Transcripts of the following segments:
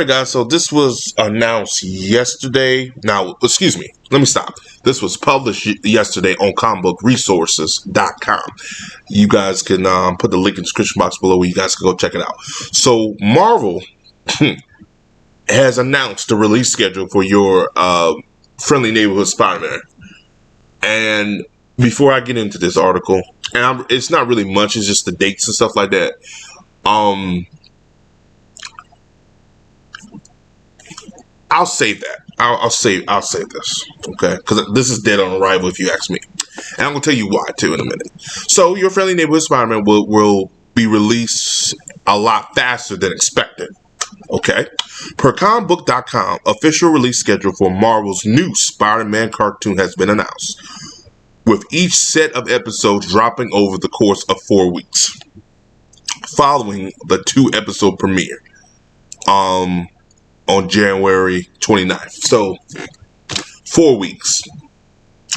right, guys. So this was announced yesterday. Now, excuse me. Let me stop. This was published yesterday on comicbookresources.com. You guys can put the link in the description box below where you guys can go check it out. So Marvel has announced the release schedule for your Friendly Neighborhood Spider-Man. And before I get into this article, and it's not really much. It's just the dates and stuff like that. I'll say that. I'll say this, okay? Because this is dead on arrival, if you ask me, and I'm gonna tell you why too in a minute. So, your Friendly Neighborhood Spider-Man will be released a lot faster than expected. Okay, per comicbook.com, official release schedule for Marvel's new Spider-Man cartoon has been announced, with each set of episodes dropping over the course of 4 weeks, following the 2-episode premiere. On January 29th. So, 4 weeks.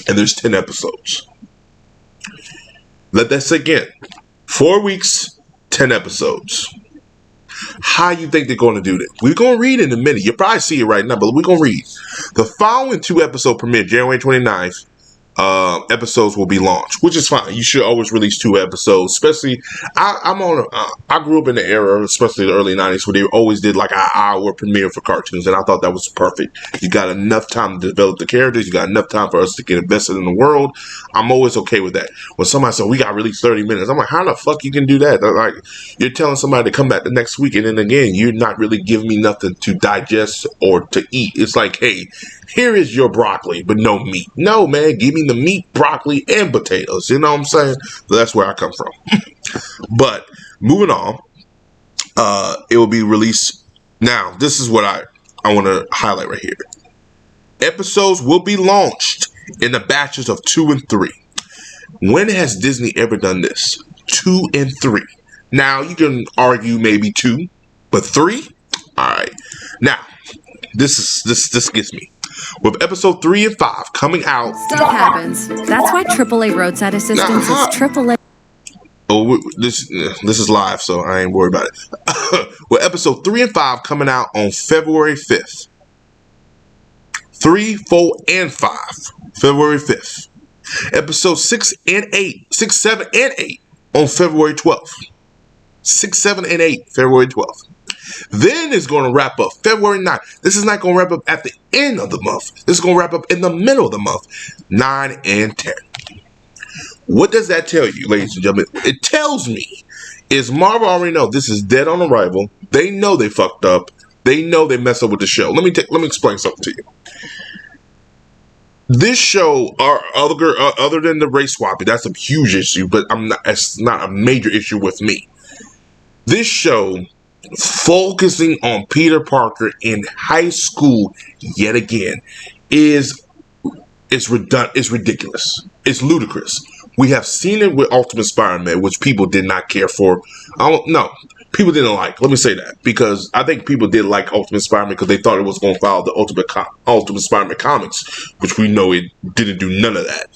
And there's 10 episodes. Let that sink in. 4 weeks, 10 episodes. How you think they're going to do that? We're going to read in a minute. You'll probably see it right now, but we're going to read. The following 2-episode premiere, January 29th, episodes will be launched, which is fine. You should always release 2 episodes, especially I grew up in the era, especially the early 90s, where they always did like an hour premiere for cartoons, and I thought that was perfect. You got enough time to develop the characters, you got enough time for us to get invested in the world. I'm always okay with that. When somebody said we got to release 30 minutes, I'm like, how the fuck you can do that? Like, you're telling somebody to come back the next week, and then again, you're not really giving me nothing to digest or to eat. It's like, hey, here is your broccoli, but no meat. No, man, give me the meat, broccoli, and potatoes. You know what I'm saying? That's where I come from. But moving on, it will be released. Now, this is what I want to highlight right here. Episodes will be launched in the batches of 2 and 3. When has Disney ever done this? 2 and 3. Now, you can argue maybe 2, but 3? All right. Now, this gets me. With episode 3 and 5 coming out. Stuff happens. That's why AAA roadside assistance is AAA. Oh, this is live, so I ain't worried about it. With episode 3 and 5 coming out on February 5th. 3, 4, and 5. February 5th. Episode 6 and 8. 6, 7, and 8 on February 12th. 6, 7, and 8, February 12th. Then it's going to wrap up February 9th. This is not going to wrap up at the end of the month. This is going to wrap up in the middle of the month. 9 and 10. What does that tell you, ladies and gentlemen? It tells me is Marvel already know this is dead on arrival. They know they fucked up. They know they messed up with the show. Let me explain something to you. This show, other than the race swapping, that's a huge issue, but it's not a major issue with me. This show focusing on Peter Parker in high school yet again is redundant. It's ridiculous. It's ludicrous. We have seen it with Ultimate Spider-Man, which people did not care for. People didn't like. Let me say that, because I think people did like Ultimate Spider-Man because they thought it was going to follow the Ultimate Spider-Man comics, which we know it didn't do none of that.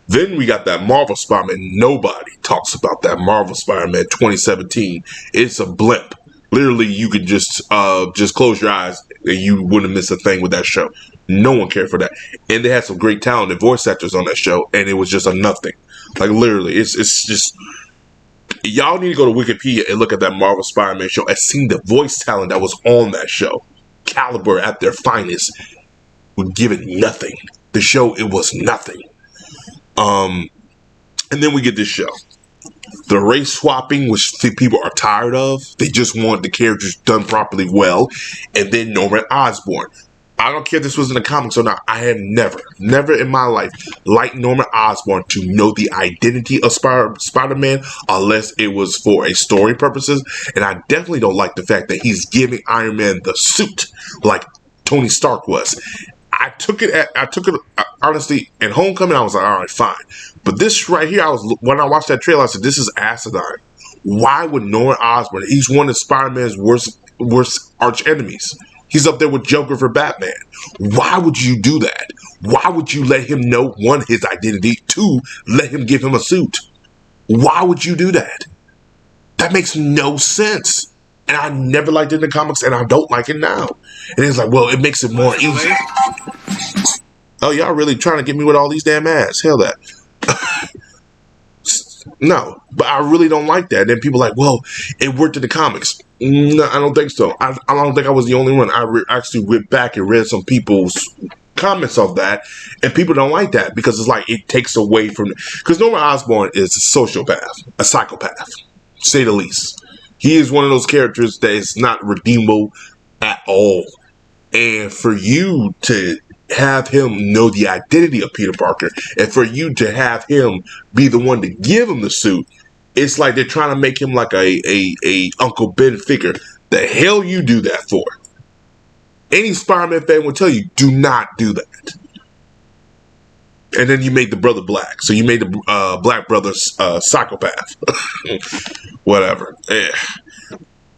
Then we got that Marvel Spider-Man. Nobody talks about that Marvel Spider-Man 2017. It's a blip. Literally, you could just close your eyes and you wouldn't miss a thing with that show. No one cared for that. And they had some great talented voice actors on that show, and it was just a nothing. Like, literally, it's just... Y'all need to go to Wikipedia and look at that Marvel Spider-Man show and see the voice talent that was on that show. Caliber at their finest would give it nothing. The show, it was nothing. And then we get this show. The race swapping, which people are tired of. They just want the characters done properly well. And then Norman Osborn. I don't care if this was in the comics or not. I have never in my life liked Norman Osborn to know the identity of Spider-Man unless it was for a story purposes. And I definitely don't like the fact that he's giving Iron Man the suit like Tony Stark was. I took it honestly in Homecoming. I was like, all right, fine. But this right here, when I watched that trailer, I said, this is asinine. Why would Norman Osborn? He's one of Spider-Man's worst arch enemies. He's up there with Joker for Batman. Why would you do that? Why would you let him know, 1, his identity, 2, let him give him a suit? Why would you do that? That makes no sense. And I never liked it in the comics, and I don't like it now. And it's like, well, it makes it more easy. Oh, y'all really trying to get me with all these damn ads. Hell that. No, but I really don't like that. And then people are like, well, it worked in the comics. No, I don't think so. I don't think I was the only one. I actually went back and read some people's comments of that, and people don't like that because it's like it takes away from. Because Norman Osborn is a sociopath, a psychopath, to say the least. He is one of those characters that is not redeemable at all. And for you to have him know the identity of Peter Parker, and for you to have him be the one to give him the suit, it's like they're trying to make him like a Uncle Ben figure. The hell you do that for? Any Spider-Man fan will tell you, do not do that. And then you made the brother black, so you made the black brother psychopath. Whatever.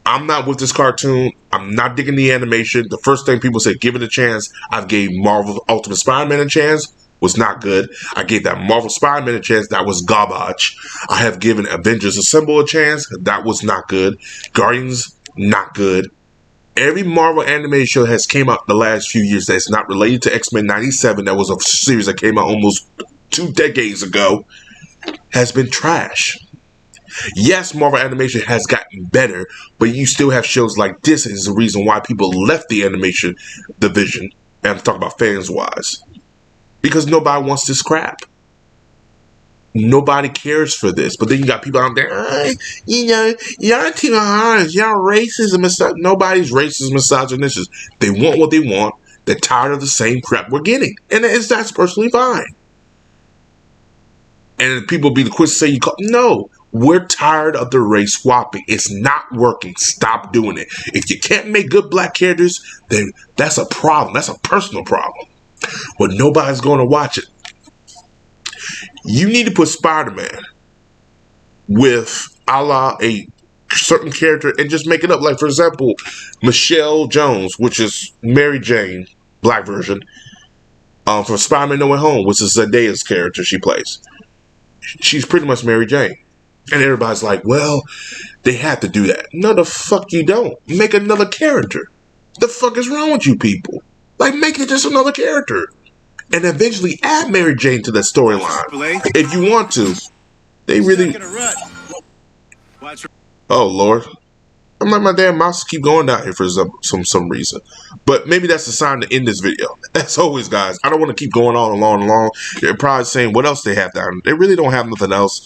I'm not with this cartoon. I'm not digging the animation. The first thing people say, give it a chance. I gave Marvel Ultimate Spider-Man a chance. Was not good. I gave that Marvel Spider-Man a chance. That was garbage. I have given Avengers Assemble a chance. That was not good. Guardians, not good. Every Marvel animated show has came out the last few years that's not related to X-Men 97. That was a series that came out almost 2 decades ago. Has been trash. Yes, Marvel animation has gotten better, but you still have shows like this is the reason why people left the animation division. And I'm talking about fans-wise. Because nobody wants this crap. Nobody cares for this. But then you got people out there, y'all too hard, y'all racist and misogynist. Nobody's racist, misogynist. They want what they want. They're tired of the same crap we're getting. And that's personally fine. And people be the quick to say, no, we're tired of the race swapping. It's not working. Stop doing it. If you can't make good black characters, then that's a problem. That's a personal problem. But nobody's going to watch it. You need to put Spider-Man with a la a certain character and just make it up. Like, for example, Michelle Jones, which is Mary Jane, black version, from Spider-Man No Way Home, which is Zendaya's character she plays. She's pretty much Mary Jane. And everybody's like, well, they have to do that. No, the fuck you don't. Make another character. The fuck is wrong with you people? Like, make it just another character. And eventually add Mary Jane to that storyline. If you want to. They really... Oh, Lord. I'm like, my damn mouse keep going down here for some reason. But maybe that's the sign to end this video. As always, guys, I don't want to keep going on and on and on. They're probably saying what else they have down. They really don't have nothing else.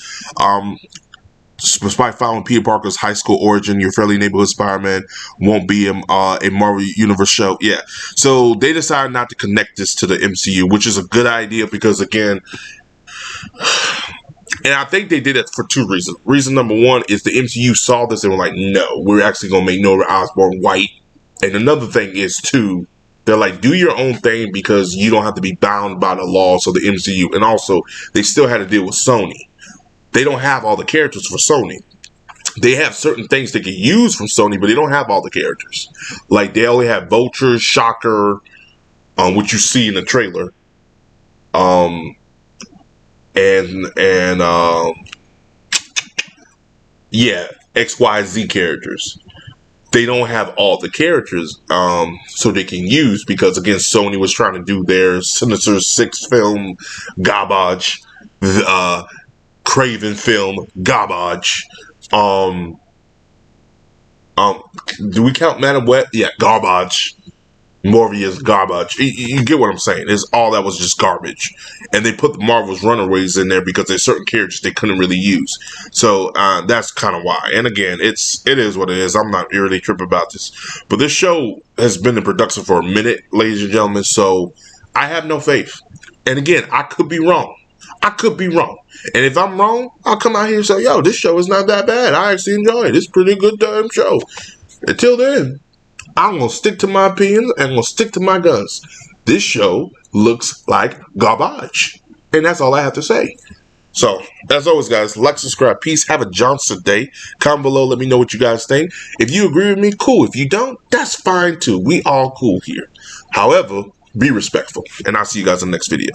Despite following Peter Parker's high school origin, your friendly neighborhood Spider-Man won't be a Marvel Universe show. Yeah. So they decided not to connect this to the MCU, which is a good idea because, again... And I think they did it for 2 reasons. Reason number 1 is the MCU saw this and were like, no, we're actually going to make Norman Osborn white. And another thing is, too, they're like, do your own thing because you don't have to be bound by the laws of the MCU. And also, they still had to deal with Sony. They don't have all the characters for Sony. They have certain things they can use from Sony, but they don't have all the characters. Like, they only have Vulture, Shocker, which you see in the trailer. Yeah, XYZ characters. They don't have all the characters so they can use because, again, Sony was trying to do their Sinister Six film garbage, Craven film garbage. Do we count Madam Web? Yeah, garbage. Morbius garbage. You get what I'm saying. It's all that was just garbage. And they put the Marvel's Runaways in there because there's certain characters they couldn't really use. So that's kind of why. And again, it is what it is. I'm not really tripping about this. But this show has been in production for a minute, ladies and gentlemen. So I have no faith. And again, I could be wrong. I could be wrong. And if I'm wrong, I'll come out here and say, yo, this show is not that bad. I actually enjoy it. It's a pretty good damn show. Until then, I'm going to stick to my opinions and I'm going to stick to my guns. This show looks like garbage. And that's all I have to say. So, as always, guys, like, subscribe, peace, have a Johnson day. Comment below, let me know what you guys think. If you agree with me, cool. If you don't, that's fine too. We all cool here. However, be respectful. And I'll see you guys in the next video.